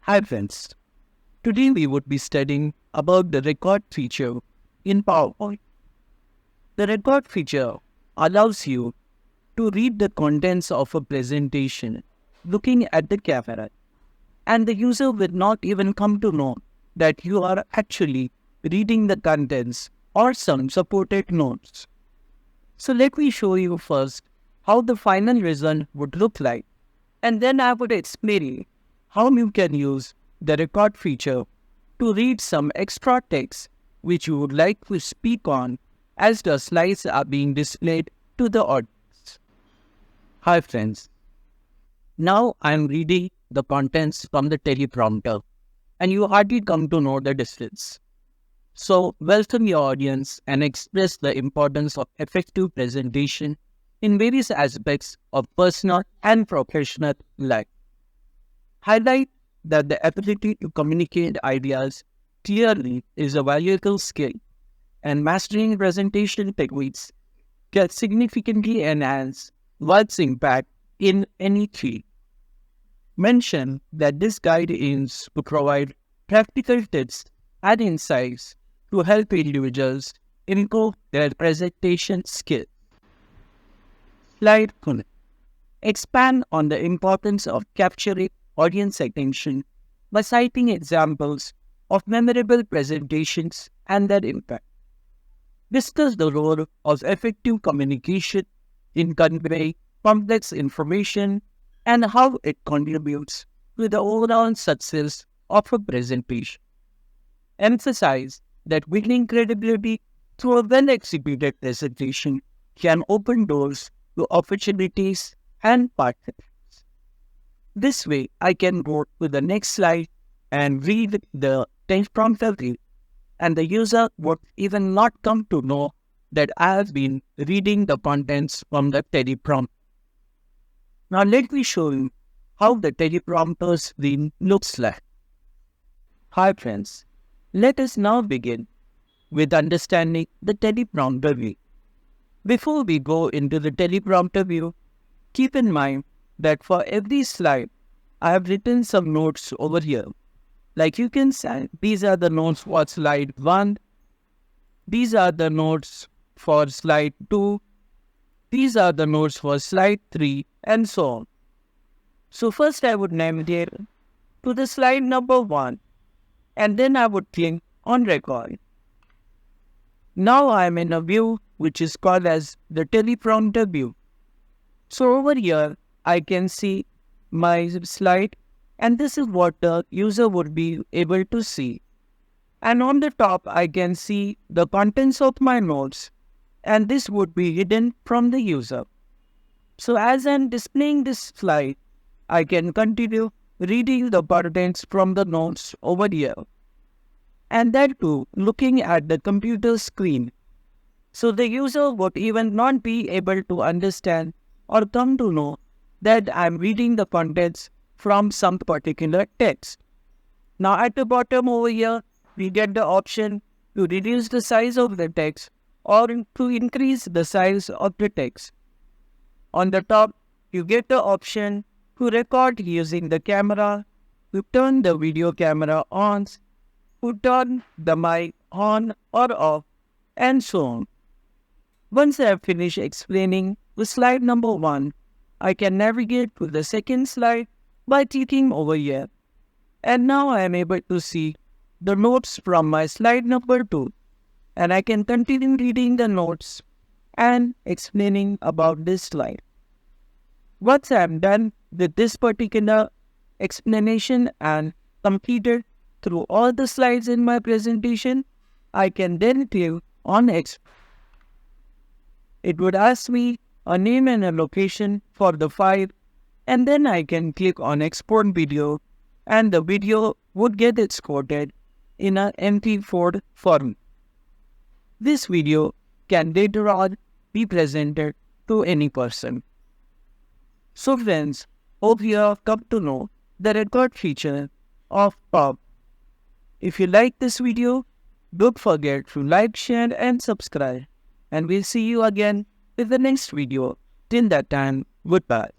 Hi friends, today we would be studying about the record feature in PowerPoint. The record feature allows you to read the contents of a presentation looking at the camera, and the user will not even come to know that you are actually reading the contents or some supported notes. So let me show you first how the final result would look like, and then I would explain how you can use the record feature to read some extra text which you would like to speak on as the slides are being displayed to the audience. Hi friends, now I am reading the contents from the teleprompter and you hardly come to know the difference. So welcome your audience and express the importance of effective presentation in various aspects of personal and professional life. Highlight that the ability to communicate ideas clearly is a valuable skill, and mastering presentation techniques can significantly enhance one's impact in any field. Mention that this guide aims to provide practical tips and insights to help individuals improve their presentation skills. Slide 1. Expand on the importance of capturing audience attention by citing examples of memorable presentations and their impact. Discuss the role of effective communication in conveying complex information and how it contributes to the overall success of a presentation. Emphasize that building credibility through a well-executed presentation can open doors to opportunities and partnerships. This way, I can go to the next slide and read the teleprompter read, and the user would even not come to know that I have been reading the contents from the teleprompter. Now let me show you how the teleprompter screen looks like. Hi friends, let us now begin with understanding the teleprompter view. Before we go into the teleprompter view, keep in mind that for every slide, I have written some notes over here. Like you can see, these are the notes for slide 1, these are the notes for slide 2, these are the notes for slide 3, and so on. So first I would navigate to the slide number 1, and then I would click on record. Now I am in a view which is called as the teleprompter view. So over here, I can see my slide, and this is what the user would be able to see. And on the top, I can see the contents of my notes, and this would be hidden from the user. So as I'm displaying this slide, I can continue reading the contents from the notes over here. And that too, looking at the computer screen. So the user would even not be able to understand or come to know that I'm reading the contents from some particular text. Now at the bottom over here, we get the option to reduce the size of the text or to increase the size of the text. On the top, you get the option to record using the camera, to turn the video camera on, to turn the mic on or off, and so on. Once I have finished explaining the slide number 1, I can navigate to the second slide by clicking over here. And now I am able to see the notes from my slide number 2. And I can continue reading the notes and explaining about this slide. Once I am done with this particular explanation and completed through all the slides in my presentation, I can then click on Export. It would ask me a name and a location for the file, and then I can click on Export Video, and the video would get exported in an MP4 format. This video can later on be presented to any person. So friends, hope you have come to know the record feature of PowerPoint. If you like this video, don't forget to like, share and subscribe. And we'll see you again with the next video. Till that time, goodbye.